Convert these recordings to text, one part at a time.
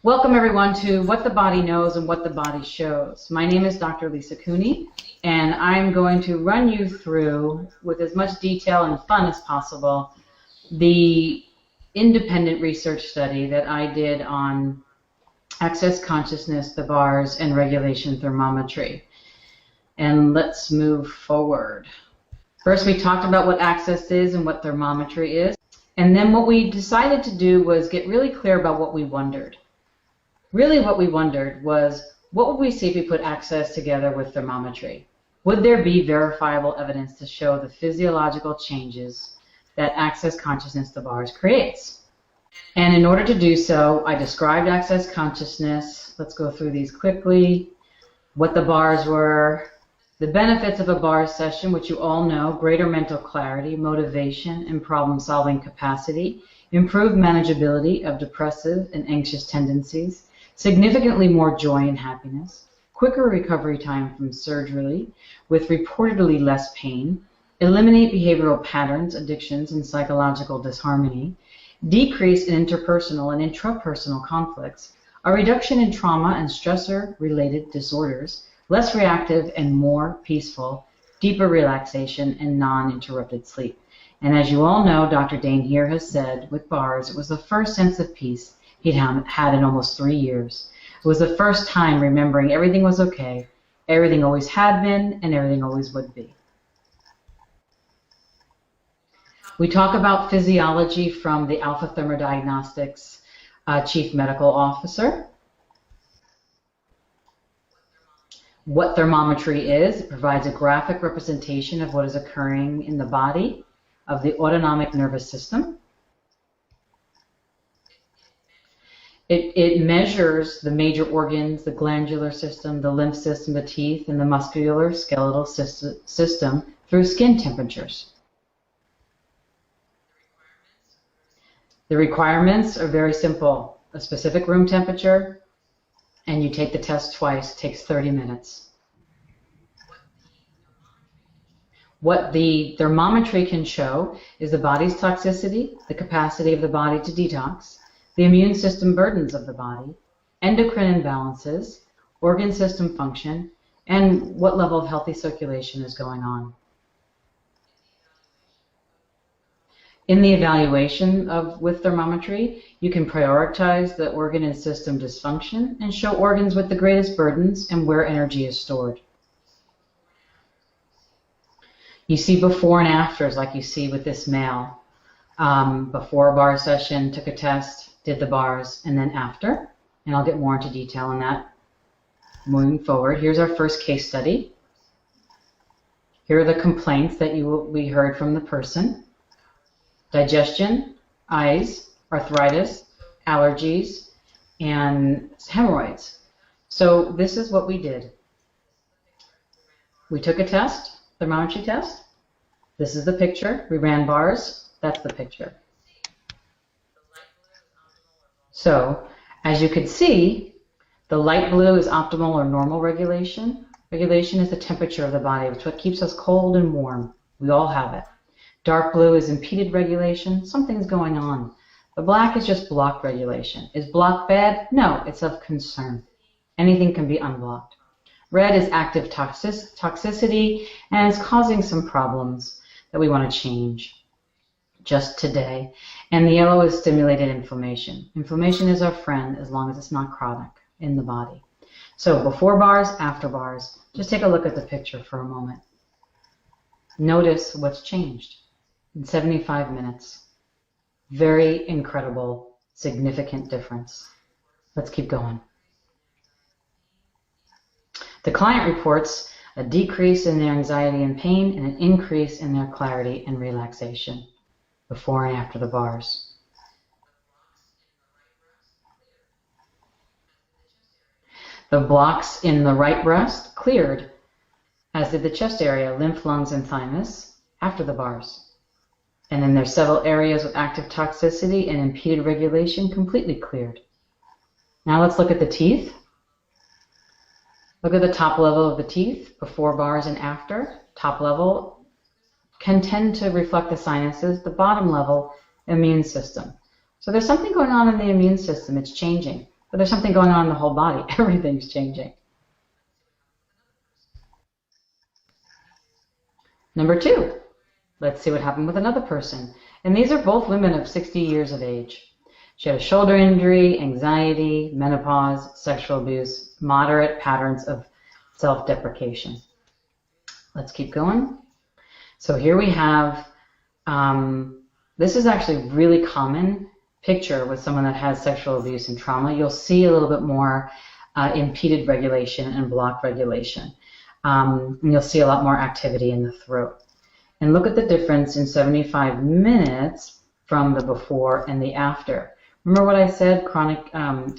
Welcome everyone to What the Body Knows and What the Body Shows. My name is Dr. Lisa Cooney, and I'm going to run you through, with as much detail and fun as possible, the independent research study that I did on access consciousness, the bars, and regulation thermometry. And let's move forward. First, we talked about what access is and what thermometry is. And then what we decided to do was get really clear about what we wondered. Really what we wondered was, what would we see if we put access together with thermometry? Would there be verifiable evidence to show the physiological changes that access consciousness, the bars, creates? And in order to do so, I described access consciousness. Let's go through these quickly. What the bars were, the benefits of a bar session, which you all know: greater mental clarity, motivation, and problem-solving capacity, improved manageability of depressive and anxious tendencies, significantly more joy and happiness, quicker recovery time from surgery with reportedly less pain, eliminate behavioral patterns, addictions, and psychological disharmony, decrease in interpersonal and intrapersonal conflicts, a reduction in trauma and stressor-related disorders, less reactive and more peaceful, deeper relaxation, and non-interrupted sleep. And as you all know, Dr. Dane here has said, with bars, it was the first sense of peace he'd had in almost 3 years. It was the first time remembering everything was okay, everything always had been, and everything always would be. We talk about physiology from the Alpha Thermodiagnostics Chief Medical Officer. What thermometry is: it provides a graphic representation of what is occurring in the body of the autonomic nervous system. It measures the major organs, the glandular system, the lymph system, the teeth, and the muscular skeletal system through skin temperatures. The requirements are very simple: a specific room temperature, and you take the test twice. It takes 30 minutes. What the thermometry can show is the body's toxicity, the capacity of the body to detox, the immune system burdens of the body, endocrine imbalances, organ system function, and what level of healthy circulation is going on. In the evaluation with thermometry, you can prioritize the organ and system dysfunction and show organs with the greatest burdens and where energy is stored. You see before and afters, like you see with this male. Before a bar session, took a test, did the bars, and then after. And I'll get more into detail on that moving forward. Here's our first case study. Here are the complaints that we heard from the person: digestion, eyes, arthritis, allergies, and hemorrhoids. So this is what we did. We took a test, thermometry test. This is the picture. We ran bars. That's the picture. So, as you can see, the light blue is optimal or normal regulation. Regulation is the temperature of the body. It's what keeps us cold and warm. We all have it. Dark blue is impeded regulation. Something's going on. The black is just blocked regulation. Is blocked bad? No, it's of concern. Anything can be unblocked. Red is active toxicity, and it's causing some problems that we want to change just today. And the yellow is stimulated inflammation. Inflammation is our friend as long as it's not chronic in the body. So before bars, after bars. Just take a look at the picture for a moment. Notice what's changed in 75 minutes. Very incredible, significant difference. Let's keep going. The client reports a decrease in their anxiety and pain and an increase in their clarity and relaxation before and after the bars. The blocks in the right breast cleared, as did the chest area, lymph, lungs, and thymus after the bars. And then there's several areas with active toxicity and impeded regulation completely cleared. Now let's look at the teeth. Look at the top level of the teeth, before bars and after. Top level can tend to reflect the sinuses, the bottom level, immune system. So there's something going on in the immune system. It's changing. But there's something going on in the whole body. Everything's changing. Number 2, let's see what happened with another person. And these are both women of 60 years of age. She had a shoulder injury, anxiety, menopause, sexual abuse, moderate patterns of self-deprecation. Let's keep going. So here we have, this is actually a really common picture with someone that has sexual abuse and trauma. You'll see a little bit more impeded regulation and blocked regulation. And you'll see a lot more activity in the throat. And look at the difference in 75 minutes from the before and the after. Remember what I said, chronic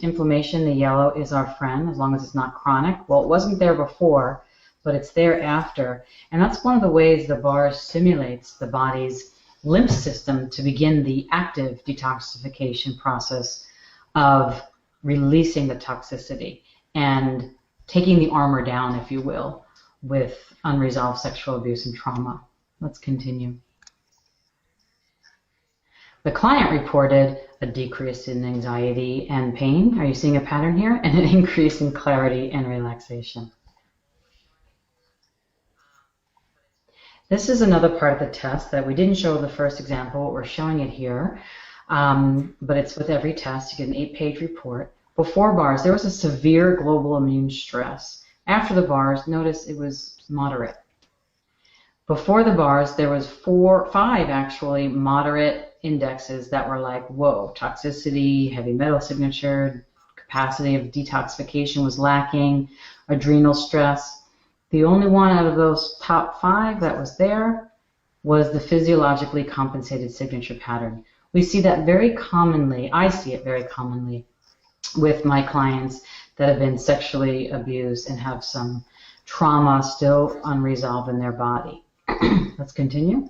inflammation, the yellow is our friend as long as it's not chronic. Well, it wasn't there before, but it's there after. And that's one of the ways the bars stimulates the body's lymph system to begin the active detoxification process of releasing the toxicity and taking the armor down, if you will, with unresolved sexual abuse and trauma. Let's continue. The client reported a decrease in anxiety and pain. Are you seeing a pattern here? And an increase in clarity and relaxation. This is another part of the test that we didn't show the first example, but we're showing it here. But it's with every test. You get an 8-page report. Before bars, there was a severe global immune stress. After the bars, notice it was moderate. Before the bars, there was 5 actually moderate indexes that were like, whoa, toxicity, heavy metal signature, capacity of detoxification was lacking, adrenal stress. The only one out of those top 5 that was there was the physiologically compensated signature pattern. We see that very commonly, I see it very commonly with my clients that have been sexually abused and have some trauma still unresolved in their body. Let's continue.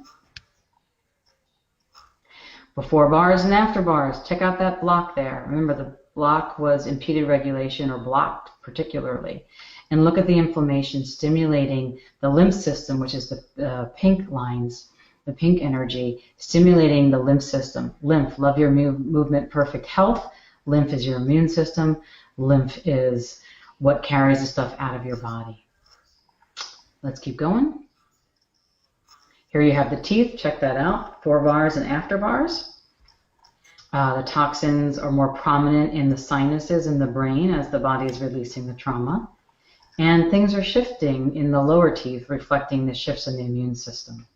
Before bars and after bars, check out that block there. Remember, the block was impeded regulation or blocked particularly. And look at the inflammation stimulating the lymph system, which is the pink lines, the pink energy, stimulating the lymph system. Lymph, love your movement, perfect health. Lymph is your immune system. Lymph is what carries the stuff out of your body. Let's keep going. Here you have the teeth. Check that out. Before bars and after bars. The toxins are more prominent in the sinuses and the brain as the body is releasing the trauma. And things are shifting in the lower teeth, reflecting the shifts in the immune system.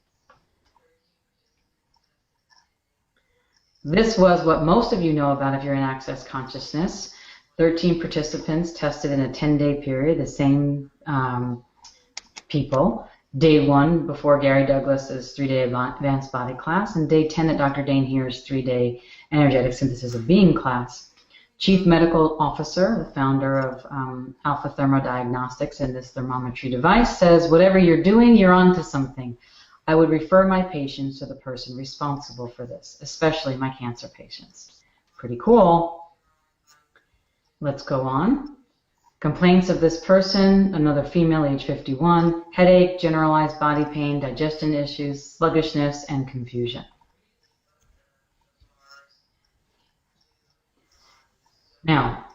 This was what most of you know about if you're in Access Consciousness. 13 participants tested in a 10-day period, the same people. Day 1 before Gary Douglas's 3-day advanced body class, and day 10 at Dr. Dane Heer's 3-day energetic synthesis of being class. Chief Medical Officer, the founder of Alpha Thermodiagnostics and this thermometry device, says, whatever you're doing, you're onto something. I would refer my patients to the person responsible for this, especially my cancer patients. Pretty cool. Let's go on. Complaints of this person, another female, age 51, headache, generalized body pain, digestion issues, sluggishness, and confusion. Now,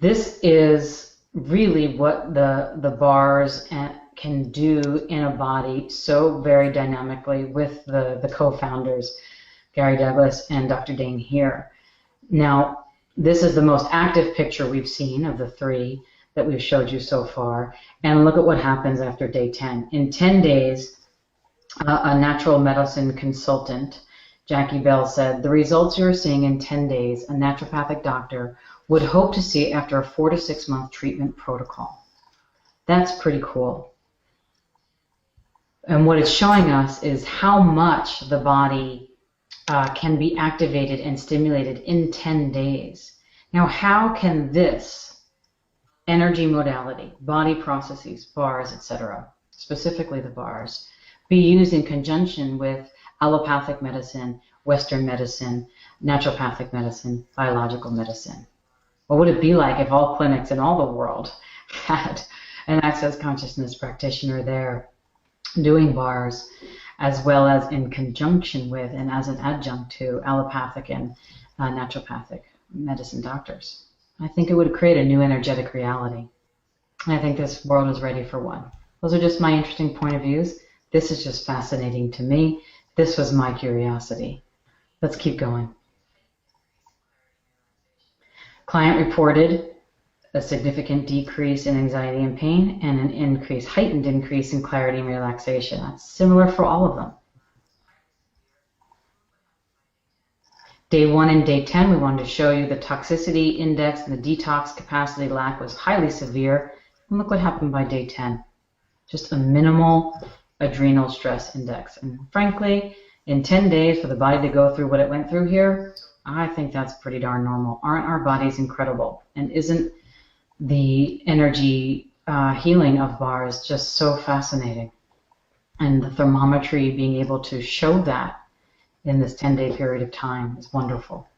this is really what the bars can do in a body so very dynamically with the co-founders, Gary Douglas and Dr. Dane Heer. Now, this is the most active picture we've seen of the 3 that we've showed you so far. And look at what happens after day 10. In 10 days, a natural medicine consultant, Jackie Bell, said, the results you're seeing in 10 days, a naturopathic doctor would hope to see after a 4 to 6 month treatment protocol. That's pretty cool. And what it's showing us is how much the body can be activated and stimulated in 10 days. Now, how can this energy modality, body processes, bars, etc., specifically the bars, be used in conjunction with allopathic medicine, Western medicine, naturopathic medicine, biological medicine? What would it be like if all clinics in all the world had an Access Consciousness practitioner there doing bars, as well as in conjunction with and as an adjunct to allopathic and naturopathic medicine doctors? I think it would create a new energetic reality. And I think this world is ready for one. Those are just my interesting point of views. This is just fascinating to me. This was my curiosity. Let's keep going. Client reported a significant decrease in anxiety and pain and an heightened increase in clarity and relaxation. That's similar for all of them. Day 1 and day 10, we wanted to show you the toxicity index and the detox capacity lack was highly severe. And look what happened by day 10. Just a minimal adrenal stress index. And frankly, in 10 days for the body to go through what it went through here, I think that's pretty darn normal. Aren't our bodies incredible? And isn't the energy healing of bars just so fascinating? And the thermometry being able to show that in this 10-day period of time is wonderful.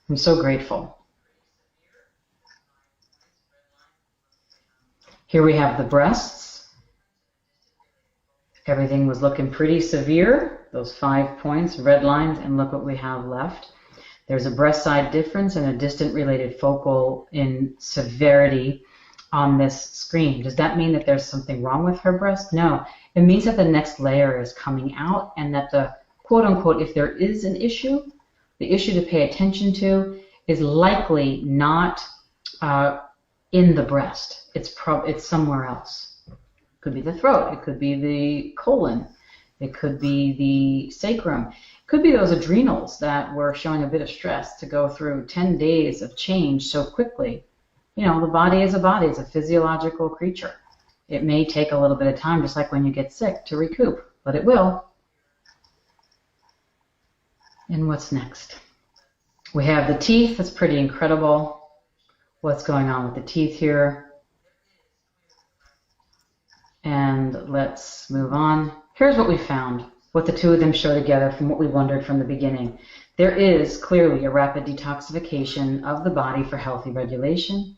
I'm so grateful. Here we have the breasts. Everything was looking pretty severe. Those 5 points, red lines, and look what we have left. There's a breast side difference and a distant related focal in severity on this screen. Does that mean that there's something wrong with her breast? No. It means that the next layer is coming out and that the quote unquote, if there is an issue, the issue to pay attention to is likely not in the breast. It's somewhere else. It could be the throat. It could be the colon. It could be the sacrum. It could be those adrenals that were showing a bit of stress to go through 10 days of change so quickly. You know, the body is a body. It's a physiological creature. It may take a little bit of time, just like when you get sick, to recoup, but it will. And what's next? We have the teeth. That's pretty incredible. What's going on with the teeth here? And let's move on. Here's what we found, what the two of them show together from what we wondered from the beginning. There is clearly a rapid detoxification of the body for healthy regulation.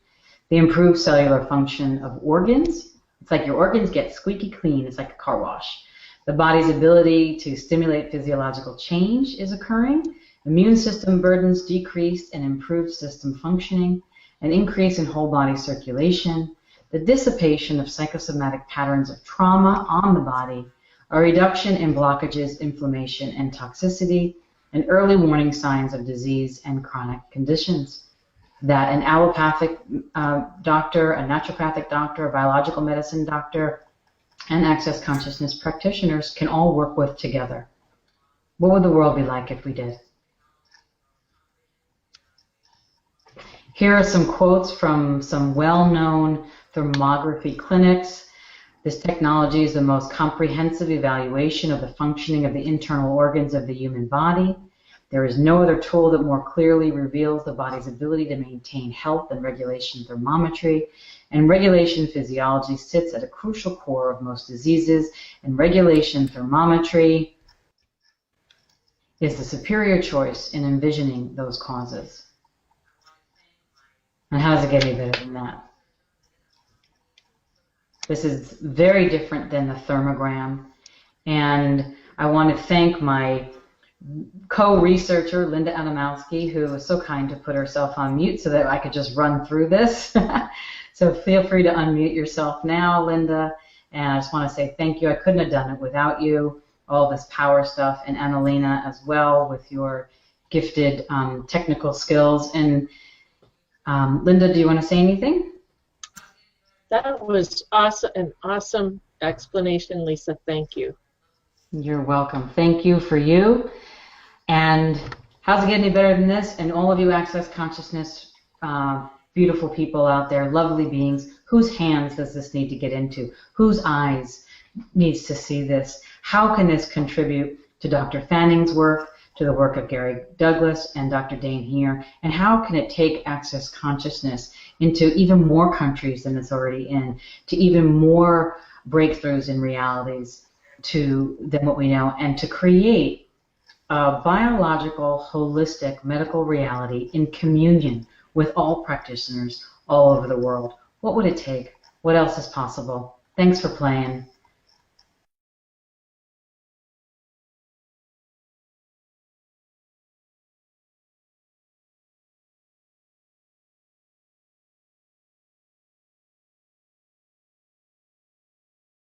The improved cellular function of organs. It's like your organs get squeaky clean. It's like a car wash. The body's ability to stimulate physiological change is occurring. Immune system burdens decreased and improved system functioning. An increase in whole body circulation. The dissipation of psychosomatic patterns of trauma on the body. A reduction in blockages, inflammation, and toxicity. And early warning signs of disease and chronic conditions. That an allopathic doctor, a naturopathic doctor, a biological medicine doctor, and access consciousness practitioners can all work with together. What would the world be like if we did? Here are some quotes from some well-known thermography clinics. This technology is the most comprehensive evaluation of the functioning of the internal organs of the human body. There is no other tool that more clearly reveals the body's ability to maintain health and regulation thermometry. And regulation physiology sits at a crucial core of most diseases, and regulation thermometry is the superior choice in envisioning those causes. And how does it get any better than that? This is very different than the thermogram, and I want to thank my co-researcher, Linda Adamowski, who was so kind to put herself on mute so that I could just run through this. So feel free to unmute yourself now, Linda. And I just want to say thank you. I couldn't have done it without you, all this power stuff, and Annalena as well with your gifted technical skills. And Linda, do you want to say anything? That was awesome, an awesome explanation, Lisa. Thank you. You're welcome. Thank you for you. And how's it get any better than this? And all of you Access Consciousness beautiful people out there, lovely beings, whose hands does this need to get into? Whose eyes needs to see this? How can this contribute to Dr. Fanning's work, to the work of Gary Douglas and Dr. Dane here? And how can it take Access Consciousness into even more countries than it's already in, to even more breakthroughs in realities than what we know, and to create a biological, holistic medical reality in communion with all practitioners all over the world? What would it take? What else is possible? Thanks for playing.